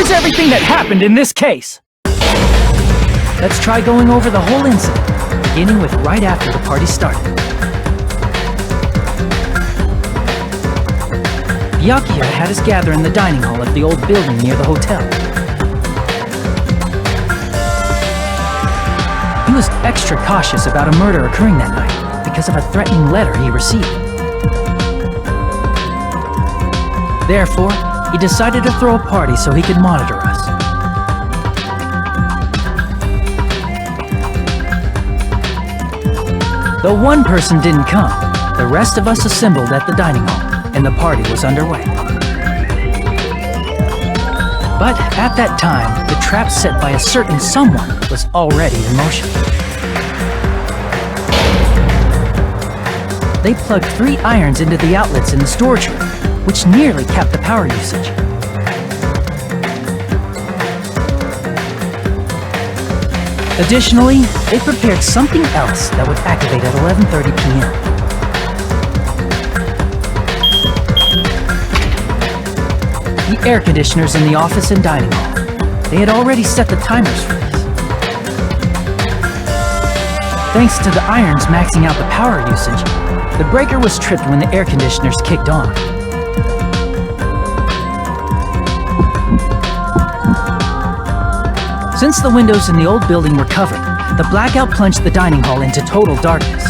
Here's everything that happened in this case. Let's try going over the whole incident, beginning with right after the party started. Byakuya had us gather in the dining hall of the old building near the hotel. He was extra cautious about a murder occurring that night because of a threatening letter he received. Therefore, he decided to throw a party so he could monitor us. Though one person didn't come, the rest of us assembled at the dining hall, and the party was underway. But at that time, the trap set by a certain someone was already in motion. They plugged 3 irons into the outlets in the storage room, which nearly capped the power usage. Additionally, they prepared something else that would activate at 11:30 p.m. The air conditioners in the office and dining hall. They had already set the timers for this. Thanks to the irons maxing out the power usage, the breaker was tripped when the air conditioners kicked on. Since the windows in the old building were covered, the blackout plunged the dining hall into total darkness.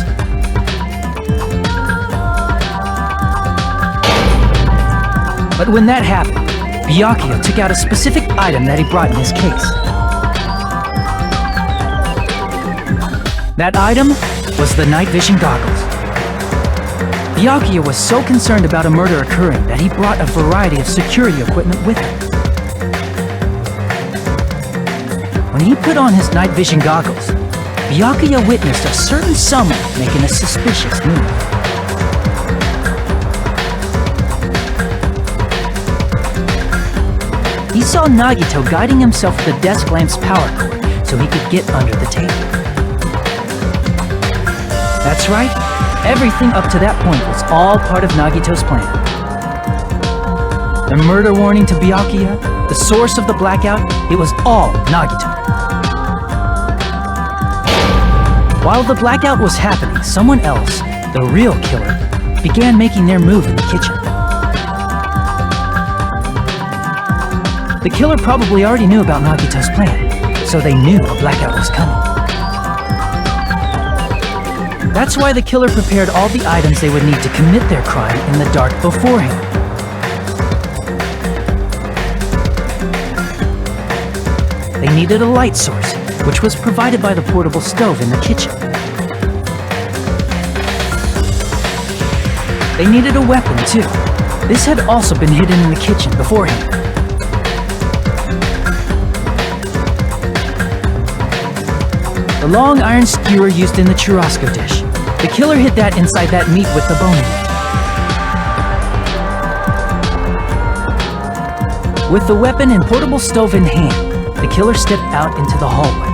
But when that happened, Byakuya took out a specific item that he brought in his case. That item was the night vision goggles. Byakuya was so concerned about a murder occurring that he brought a variety of security equipment with him. When he put on his night vision goggles, Byakuya witnessed a certain someone making a suspicious move. He saw Nagito guiding himself with the desk lamp's power cord so he could get under the table. That's right, everything up to that point was all part of Nagito's plan. The murder warning to Byakuya, the source of the blackout, it was all Nagito. While the blackout was happening, someone else, the real killer, began making their move in the kitchen. The killer probably already knew about Nagito's plan, so they knew a blackout was coming. That's why the killer prepared all the items they would need to commit their crime in the dark beforehand. They needed a light source, which was provided by the portable stove in the kitchen. They needed a weapon, too. This had also been hidden in the kitchen beforehand. The long iron skewer used in the churrasco dish. The killer hid that inside that meat with the bone in it. With the weapon and portable stove in hand, the killer stepped out into the hallway.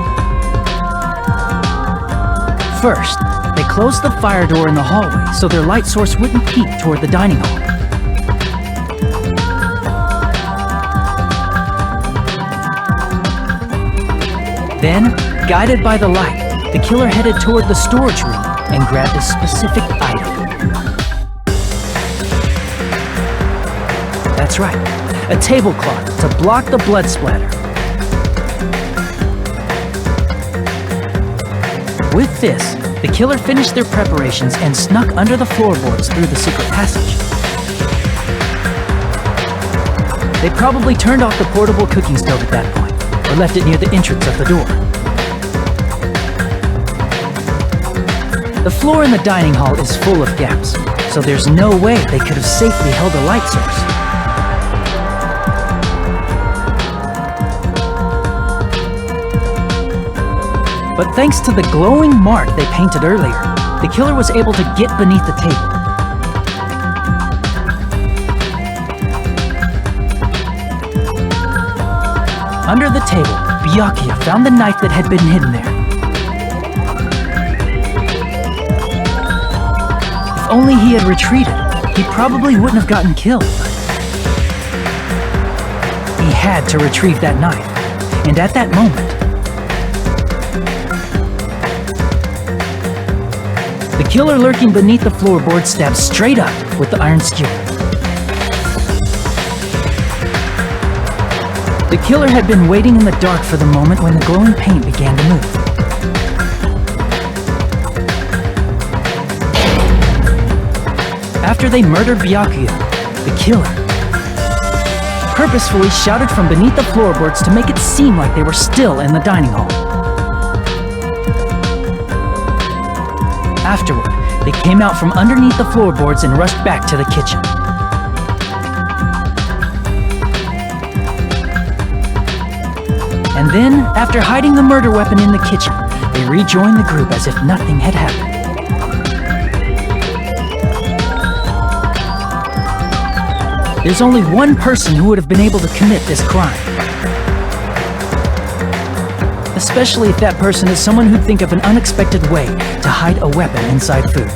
First, they closed the fire door in the hallway so their light source wouldn't peek toward the dining hall. Then, guided by the light, the killer headed toward the storage room and grabbed a specific item. That's right, a tablecloth to block the blood splatter. With this, the killer finished their preparations and snuck under the floorboards through the secret passage. They probably turned off the portable cooking stove at that point, or left it near the entrance of the door. The floor in the dining hall is full of gaps, so there's no way they could have safely held a light source. But thanks to the glowing mark they painted earlier, the killer was able to get beneath the table. Under the table, Byakuya found the knife that had been hidden there. If only he had retreated, he probably wouldn't have gotten killed, but he had to retrieve that knife, and at that moment, the killer lurking beneath the floorboard stabbed straight up with the iron skewer. The killer had been waiting in the dark for the moment when the glowing paint began to move. After they murdered Byakuya, the killer purposefully shouted from beneath the floorboards to make it seem like they were still in the dining hall. Afterward, they came out from underneath the floorboards and rushed back to the kitchen. And then, after hiding the murder weapon in the kitchen, they rejoined the group as if nothing had happened. There's only one person who would have been able to commit this crime. Especially if that person is someone who'd think of an unexpected way to hide a weapon inside food.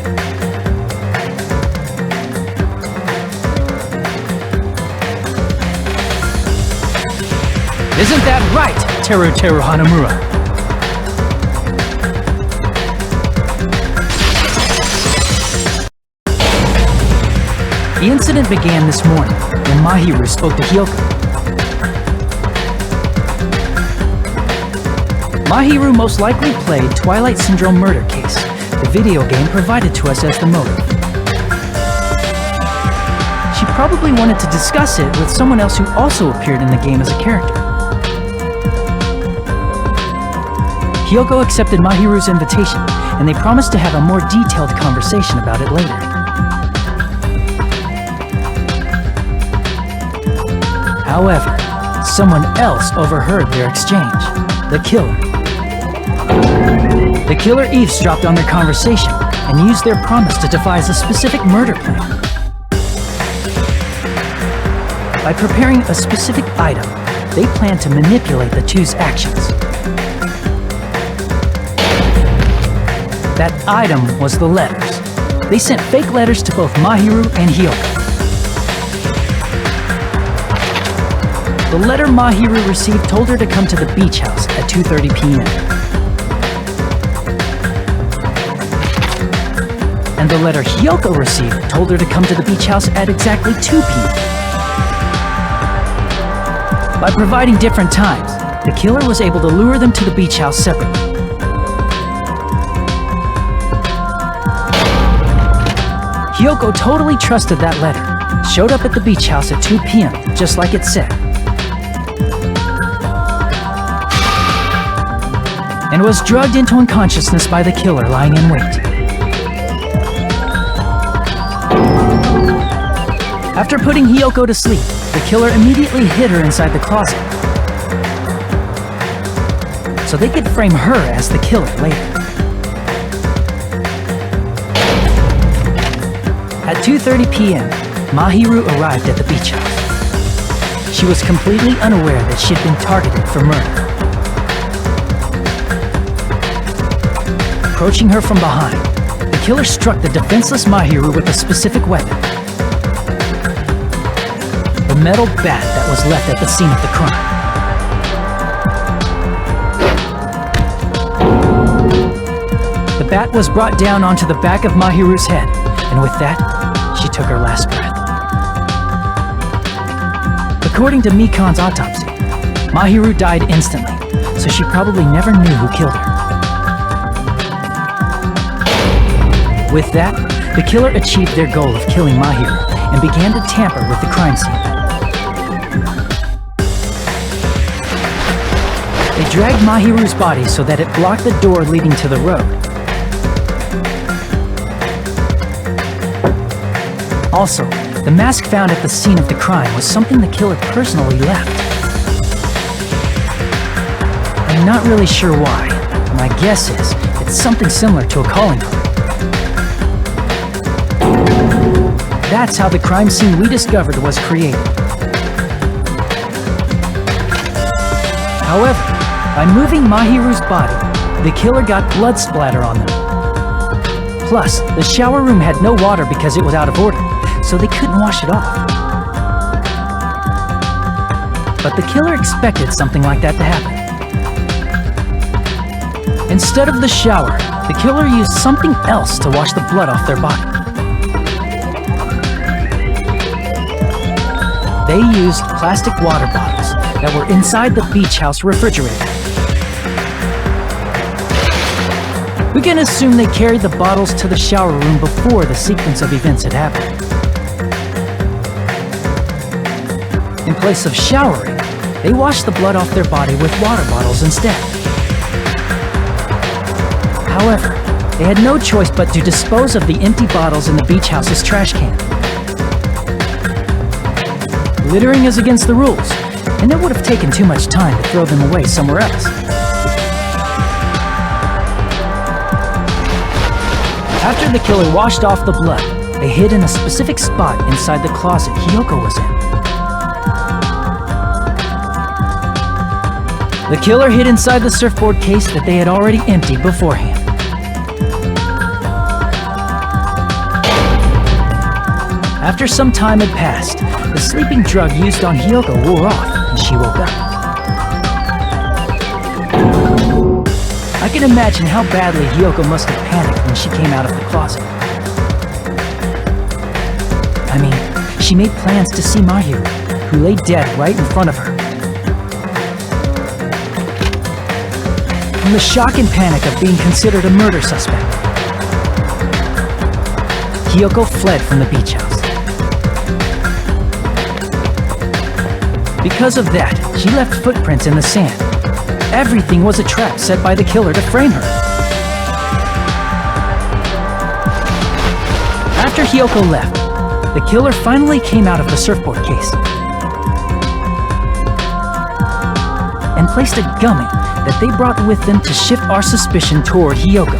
Isn't that right, Teru Hanamura? The incident began this morning when Mahiru spoke to Hyoko. Mahiru most likely played Twilight Syndrome Murder Case, the video game provided to us as the motive. She probably wanted to discuss it with someone else who also appeared in the game as a character. Hyoko accepted Mahiru's invitation, and they promised to have a more detailed conversation about it later. However, someone else overheard their exchange. The killer. The killer eavesdropped on their conversation and used their promise to devise a specific murder plan. By preparing a specific item, they planned to manipulate the two's actions. That item was the letters. They sent fake letters to both Mahiru and Hyoko. The letter Mahiru received told her to come to the beach house at 2:30 p.m. And the letter Hyoko received told her to come to the beach house at exactly 2 p.m. By providing different times, the killer was able to lure them to the beach house separately. Hyoko totally trusted that letter, showed up at the beach house at 2 p.m., just like it said, and was drugged into unconsciousness by the killer lying in wait. After putting Hyoko to sleep, the killer immediately hid her inside the closet, so they could frame her as the killer later. At 2:30 p.m., Mahiru arrived at the beach house. She was completely unaware that she'd been targeted for murder. Approaching her from behind, the killer struck the defenseless Mahiru with a specific weapon. The metal bat that was left at the scene of the crime. The bat was brought down onto the back of Mahiru's head, and with that, she took her last breath. According to Mikan's autopsy, Mahiru died instantly, so she probably never knew who killed her. With that, the killer achieved their goal of killing Mahiru and began to tamper with the crime scene. They dragged Mahiru's body so that it blocked the door leading to the road. Also, the mask found at the scene of the crime was something the killer personally left. I'm not really sure why. My guess is it's something similar to a calling card. That's how the crime scene we discovered was created. However, by moving Mahiru's body, the killer got blood splatter on them. Plus, the shower room had no water because it was out of order, so they couldn't wash it off. But the killer expected something like that to happen. Instead of the shower, the killer used something else to wash the blood off their body. They used plastic water bottles that were inside the beach house refrigerator. We can assume they carried the bottles to the shower room before the sequence of events had happened. In place of showering, they washed the blood off their body with water bottles instead. However, they had no choice but to dispose of the empty bottles in the beach house's trash can. Littering is against the rules, and it would have taken too much time to throw them away somewhere else. After the killer washed off the blood, they hid in a specific spot inside the closet Hiyoko was in. The killer hid inside the surfboard case that they had already emptied beforehand. After some time had passed, the sleeping drug used on Hiyoko wore off and she woke up. I can imagine how badly Hiyoko must have panicked when she came out of the closet. I mean, she made plans to see Mahiru, who lay dead right in front of her. From the shock and panic of being considered a murder suspect, Hiyoko fled from the beach house. Because of that, she left footprints in the sand. Everything was a trap set by the killer to frame her. After Hiyoko left, the killer finally came out of the surfboard case and placed a gummy that they brought with them to shift our suspicion toward Hiyoko.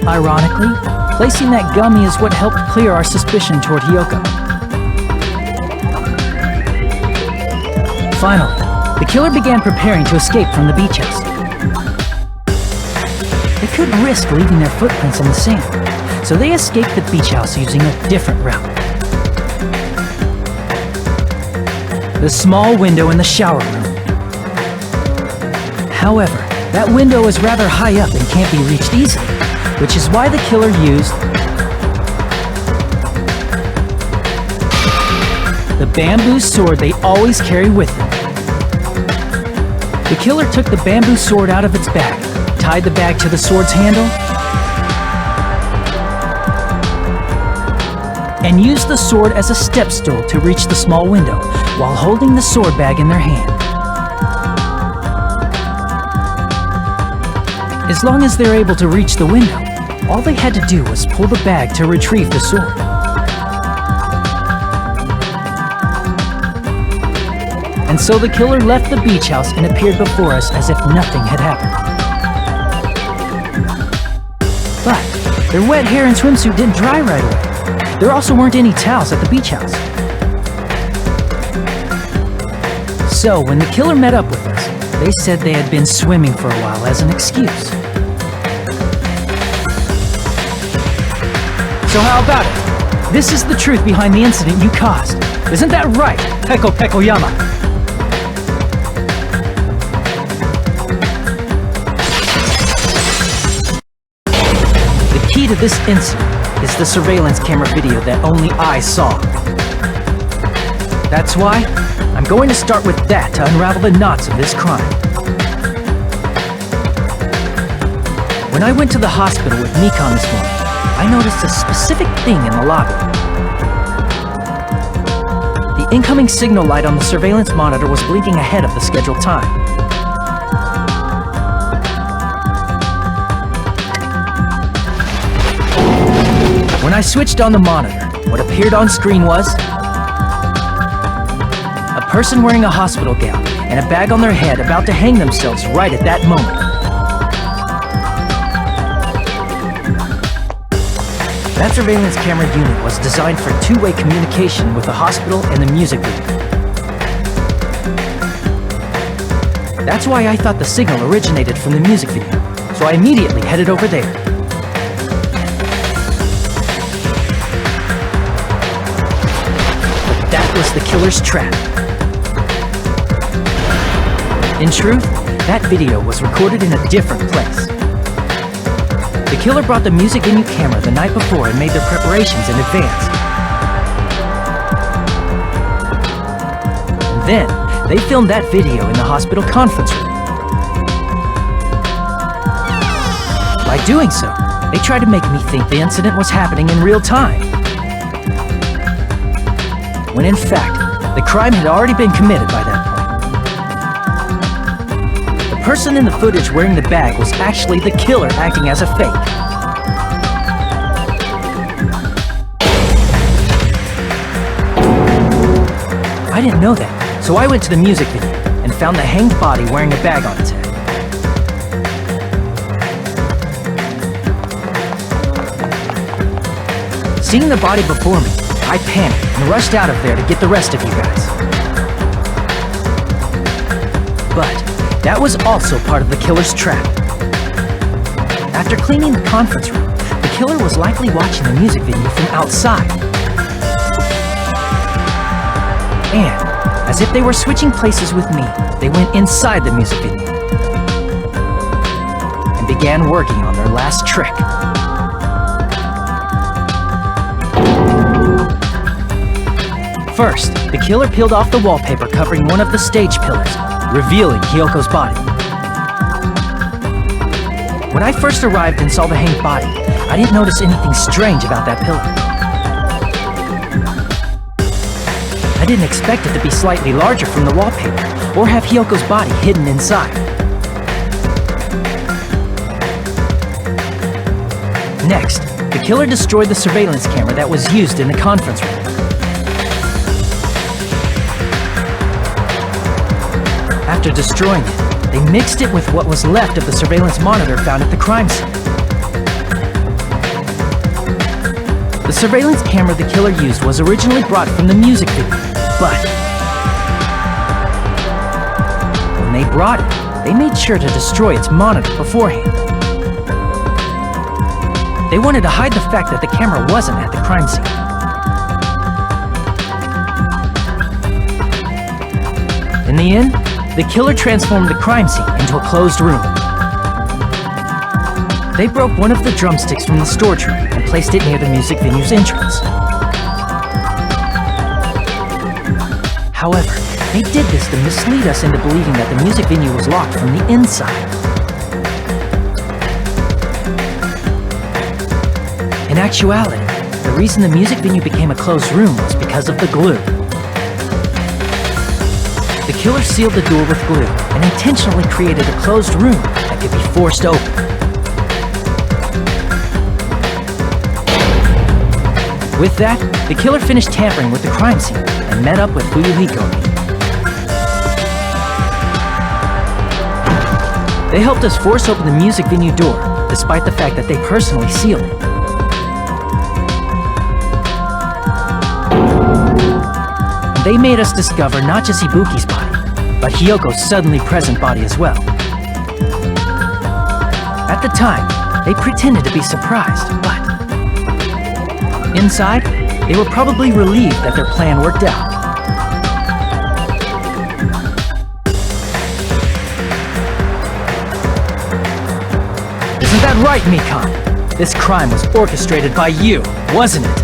Ironically, placing that gummy is what helped clear our suspicion toward Hiyoko. Finally, the killer began preparing to escape from the beach house. They couldn't risk leaving their footprints in the sand, so they escaped the beach house using a different route. The small window in the shower room. However, that window is rather high up and can't be reached easily, which is why the killer used the bamboo sword they always carry with them. The killer took the bamboo sword out of its bag, tied the bag to the sword's handle, and used the sword as a step stool to reach the small window while holding the sword bag in their hand. As long as they're able to reach the window, all they had to do was pull the bag to retrieve the sword. And so the killer left the beach house and appeared before us as if nothing had happened. But their wet hair and swimsuit didn't dry right away. There also weren't any towels at the beach house. So when the killer met up with us, they said they had been swimming for a while as an excuse. So how about it? This is the truth behind the incident you caused. Isn't that right, Peko Pekoyama? The key to this incident is the surveillance camera video that only I saw. That's why I'm going to start with that to unravel the knots of this crime. When I went to the hospital with Mikan this morning, I noticed a specific thing in the lobby. The incoming signal light on the surveillance monitor was blinking ahead of the scheduled time. When I switched on the monitor, what appeared on screen was a person wearing a hospital gown and a bag on their head about to hang themselves right at that moment. That surveillance camera unit was designed for two-way communication with the hospital and the music video. That's why I thought the signal originated from the music video, so I immediately headed over there. But that was the killer's trap. In truth, that video was recorded in a different place. The killer brought the music venue camera the night before and made their preparations in advance. And then, they filmed that video in the hospital conference room. By doing so, they tried to make me think the incident was happening in real time. When in fact, the crime had already been committed by that point. The person in the footage wearing the bag was actually the killer acting as a fake. I didn't know that, so I went to the music video and found the hanged body wearing a bag on its head. Seeing the body before me, I panicked and rushed out of there to get the rest of you guys. But that was also part of the killer's trap. After cleaning the conference room, the killer was likely watching the music video from outside. And, as if they were switching places with me, they went inside the music video and began working on their last trick. First, the killer peeled off the wallpaper covering one of the stage pillars, revealing Hyoko's body. When I first arrived and saw the hanged body, I didn't notice anything strange about that pillar. I didn't expect it to be slightly larger from the wallpaper, or have Hyoko's body hidden inside. Next, the killer destroyed the surveillance camera that was used in the conference room. After destroying it, they mixed it with what was left of the surveillance monitor found at the crime scene. The surveillance camera the killer used was originally brought from the music video, but when they brought it, they made sure to destroy its monitor beforehand. They wanted to hide the fact that the camera wasn't at the crime scene. In the end, the killer transformed the crime scene into a closed room. They broke one of the drumsticks from the storage room and placed it near the music venue's entrance. However, they did this to mislead us into believing that the music venue was locked from the inside. In actuality, the reason the music venue became a closed room was because of the glue. The killer sealed the door with glue and intentionally created a closed room that could be forced open. With that, the killer finished tampering with the crime scene and met up with Fuyuhiko. They helped us force open the music venue door, despite the fact that they personally sealed it. They made us discover not just Ibuki's body, but Hyoko's suddenly present body as well. At the time, they pretended to be surprised, but inside, they were probably relieved that their plan worked out. Isn't that right, Mikan? This crime was orchestrated by you, wasn't it?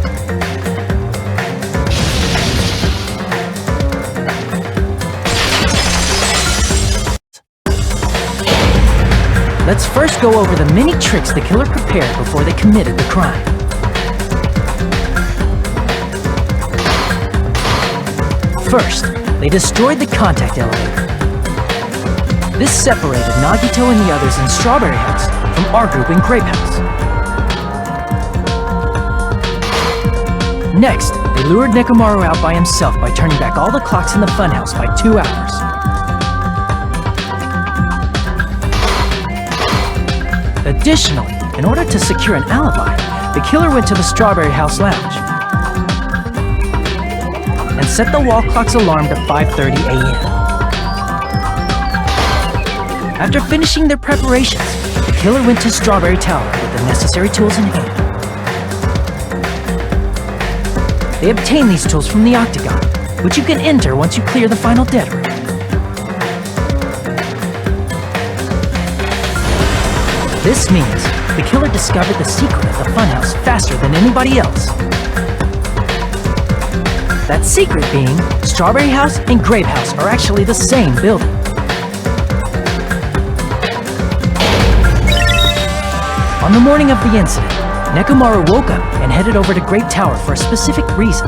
Let's first go over the many tricks the killer prepared before they committed the crime. First, they destroyed the contact elevator. This separated Nagito and the others in Strawberry House from our group in Grape House. Next, they lured Nekomaru out by himself by turning back all the clocks in the funhouse by 2 hours. Additionally, in order to secure an alibi, the killer went to the Strawberry House lounge and set the wall clock's alarm to 5:30 a.m. After finishing their preparations, the killer went to Strawberry Tower with the necessary tools in hand. They obtained these tools from the Octagon which you can enter once you clear the final dead room. This means the killer discovered the secret of the funhouse faster than anybody else. That secret being, Strawberry House and Grape House are actually the same building. On the morning of the incident, Nekomaru woke up and headed over to Grape Tower for a specific reason.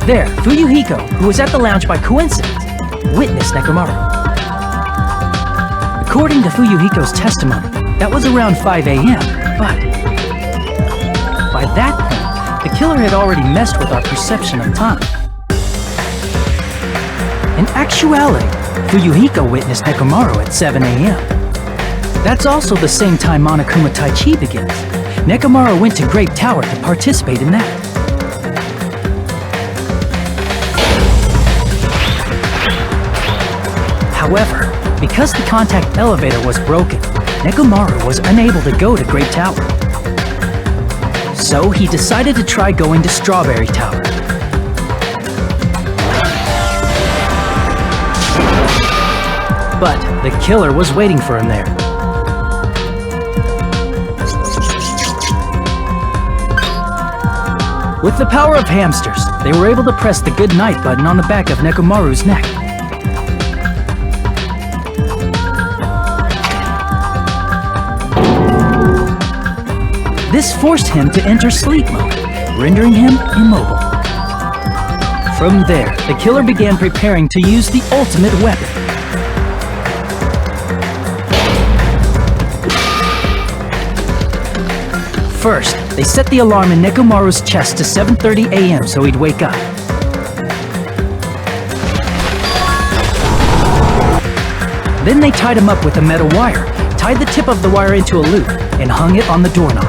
There, Fuyuhiko, who was at the lounge by coincidence, witnessed Nekomaru. According to Fuyuhiko's testimony, that was around 5 a.m., but by that point, the killer had already messed with our perception of time. In actuality, Fuyuhiko witnessed Nekomaru at 7 a.m. That's also the same time Monokuma Taichi begins. Nekomaru went to Grape Tower to participate in that. However, because the contact elevator was broken, Nekomaru was unable to go to Grape Tower. So he decided to try going to Strawberry Tower. But the killer was waiting for him there. With the power of hamsters, they were able to press the good night button on the back of Nekomaru's neck. This forced him to enter sleep mode, rendering him immobile. From there, the killer began preparing to use the ultimate weapon. First, they set the alarm in Nekomaru's chest to 7:30 a.m. so he'd wake up. Then they tied him up with a metal wire, tied the tip of the wire into a loop, and hung it on the doorknob.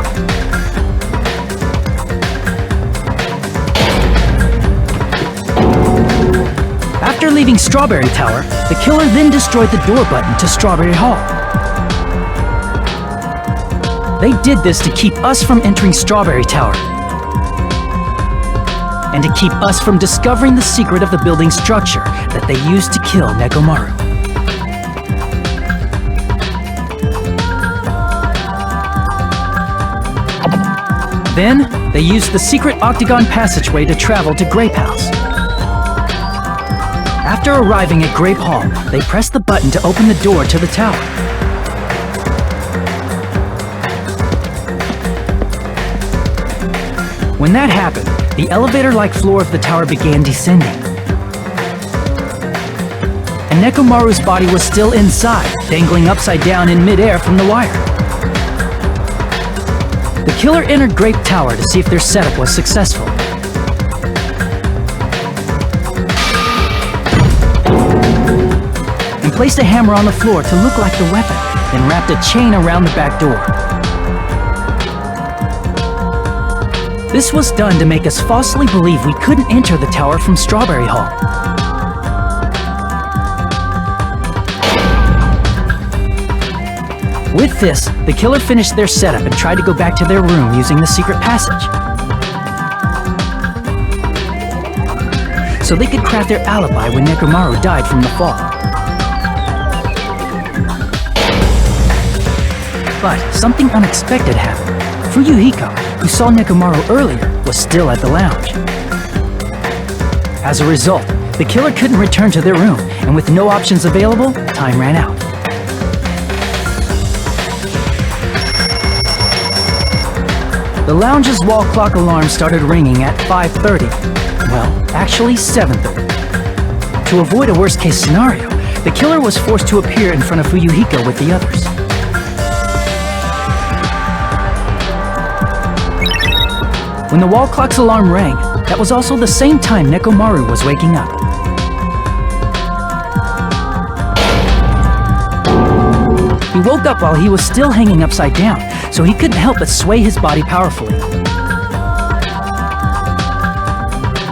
After leaving Strawberry Tower, the killer then destroyed the door button to Strawberry Hall. They did this to keep us from entering Strawberry Tower, and to keep us from discovering the secret of the building structure that they used to kill Nekomaru. Then, they used the secret octagon passageway to travel to Grape House. After arriving at Grape Hall, they pressed the button to open the door to the tower. When that happened, the elevator-like floor of the tower began descending. And Nekomaru's body was still inside, dangling upside down in midair from the wire. The killer entered Grape Tower to see if their setup was successful. And placed a hammer on the floor to look like the weapon, then wrapped a chain around the back door. This was done to make us falsely believe we couldn't enter the tower from Strawberry Hall. With this, the killer finished their setup and tried to go back to their room using the secret passage, so they could craft their alibi when Nekomaru died from the fall. But something unexpected happened. Fuyuhiko, who saw Nekomaru earlier, was still at the lounge. As a result, the killer couldn't return to their room, and with no options available, time ran out. The lounge's wall clock alarm started ringing at 5:30. Well, actually 7:30. To avoid a worst-case scenario, the killer was forced to appear in front of Fuyuhiko with the others. When the wall clock's alarm rang, that was also the same time Nekomaru was waking up. He woke up while he was still hanging upside down, so he couldn't help but sway his body powerfully.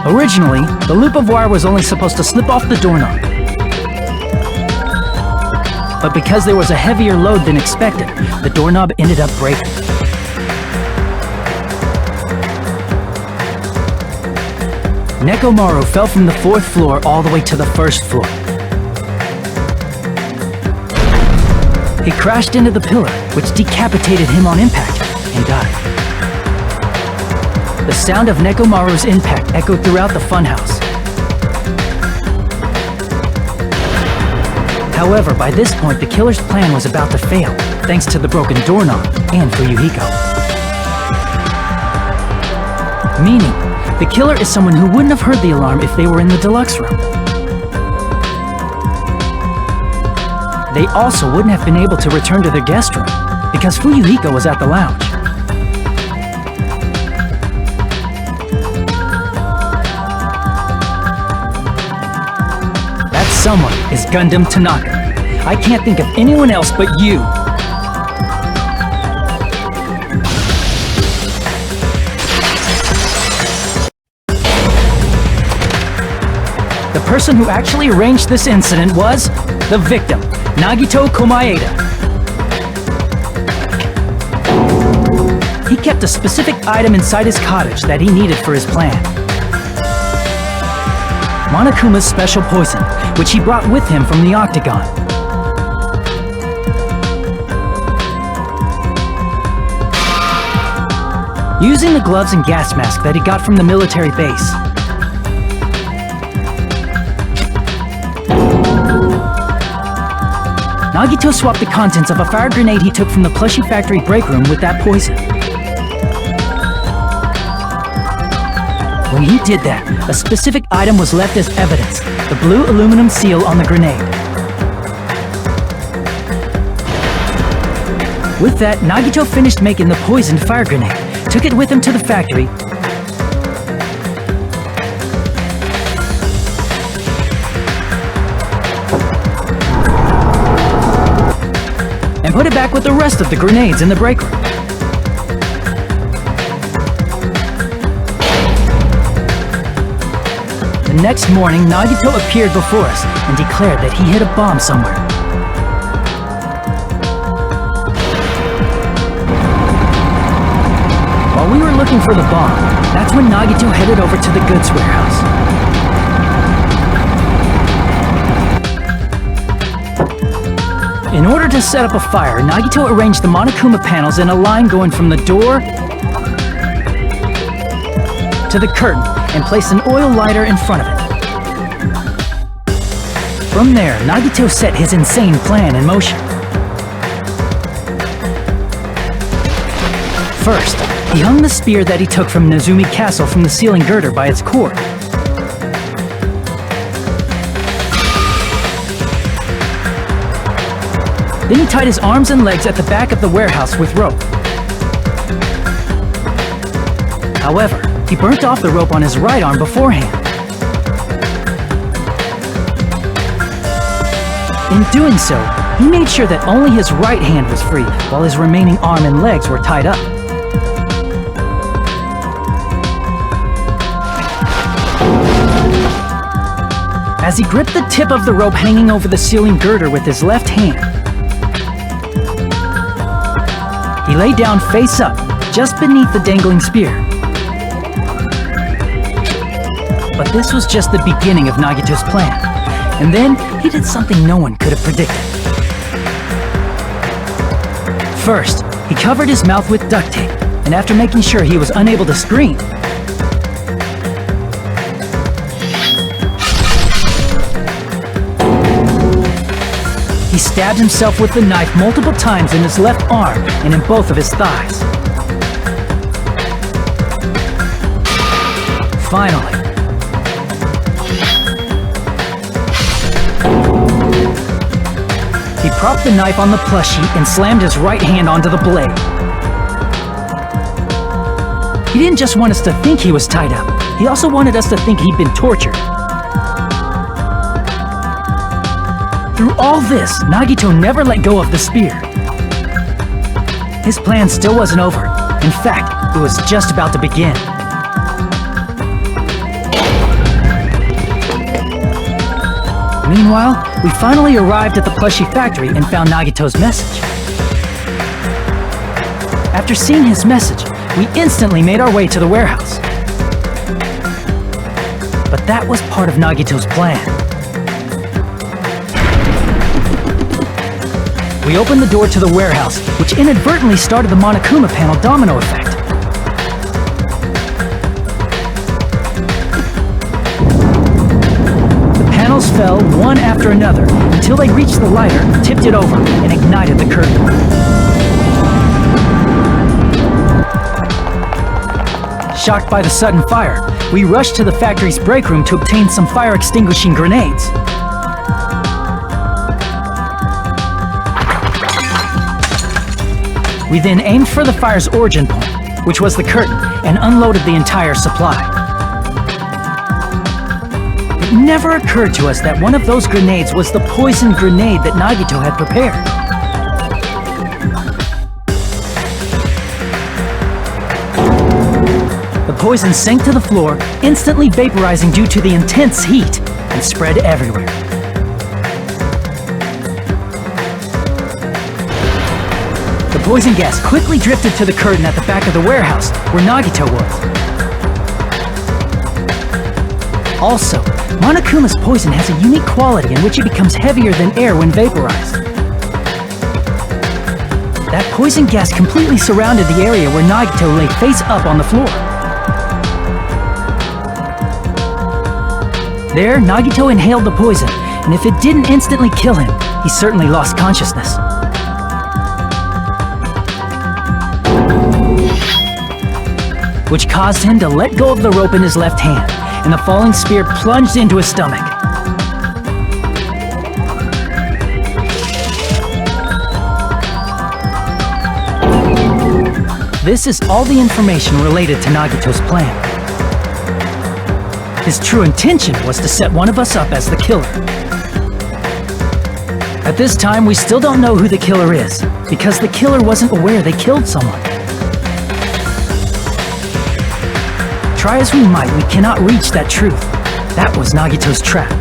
Originally, the loop of wire was only supposed to slip off the doorknob. but because there was a heavier load than expected, the doorknob ended up breaking. Nekomaru fell from the 4th floor all the way to the 1st floor. He crashed into the pillar, which decapitated him on impact, and died. The sound of Nekomaru's impact echoed throughout the funhouse. However, by this point, the killer's plan was about to fail, thanks to the broken doorknob and Fuyuhiko. Meaning, the killer is someone who wouldn't have heard the alarm if they were in the deluxe room. They also wouldn't have been able to return to their guest room, because Fuyuhiko was at the lounge. That someone is Gundam Tanaka. I can't think of anyone else but you. The person who actually arranged this incident was the victim, Nagito Komaeda. He kept a specific item inside his cottage that he needed for his plan. Monokuma's special poison, which he brought with him from the Octagon. Using the gloves and gas mask that he got from the military base, Nagito swapped the contents of a fire grenade he took from the plushie factory break room with that poison. When he did that, a specific item was left as evidence, the blue aluminum seal on the grenade. With that, Nagito finished making the poisoned fire grenade, took it with him to the factory, and put it back with the rest of the grenades in the break room. The next morning, Nagito appeared before us and declared that he hid a bomb somewhere. While we were looking for the bomb, that's when Nagito headed over to the goods warehouse. In order to set up a fire, Nagito arranged the Monokuma panels in a line going from the door to the curtain and placed an oil lighter in front of it. From there, Nagito set his insane plan in motion. First, he hung the spear that he took from Nezumi Castle from the ceiling girder by its cord. Then he tied his arms and legs at the back of the warehouse with rope. However, he burnt off the rope on his right arm beforehand. In doing so, he made sure that only his right hand was free, while his remaining arm and legs were tied up. As he gripped the tip of the rope hanging over the ceiling girder with his left hand, he lay down face up, just beneath the dangling spear. But this was just the beginning of Nagito's plan. And then, he did something no one could have predicted. First, he covered his mouth with duct tape, and after making sure he was unable to scream, he stabbed himself with the knife multiple times in his left arm and in both of his thighs. Finally, he propped the knife on the plushie and slammed his right hand onto the blade. He didn't just want us to think he was tied up, he also wanted us to think he'd been tortured. Through all this, Nagito never let go of the spear. His plan still wasn't over. In fact, it was just about to begin. Meanwhile, we finally arrived at the plushie factory and found Nagito's message. After seeing his message, we instantly made our way to the warehouse. But that was part of Nagito's plan. We opened the door to the warehouse, which inadvertently started the Monokuma panel domino effect. The panels fell one after another until they reached the lighter, tipped it over, and ignited the curtain. Shocked by the sudden fire, we rushed to the factory's break room to obtain some fire-extinguishing grenades. We then aimed for the fire's origin point, which was the curtain, and unloaded the entire supply. It never occurred to us that one of those grenades was the poison grenade that Nagito had prepared. The poison sank to the floor, instantly vaporizing due to the intense heat, and spread everywhere. The poison gas quickly drifted to the curtain at the back of the warehouse, where Nagito was. Also, Monokuma's poison has a unique quality in which it becomes heavier than air when vaporized. That poison gas completely surrounded the area where Nagito lay face up on the floor. There, Nagito inhaled the poison, and if it didn't instantly kill him, he certainly lost consciousness. Which caused him to let go of the rope in his left hand, and the falling spear plunged into his stomach. This is all the information related to Nagito's plan. His true intention was to set one of us up as the killer. At this time, we still don't know who the killer is, because the killer wasn't aware they killed someone. Try as we might, we cannot reach that truth. That was Nagito's trap.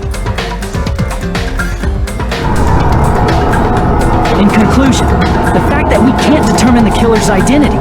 In conclusion, the fact that we can't determine the killer's identity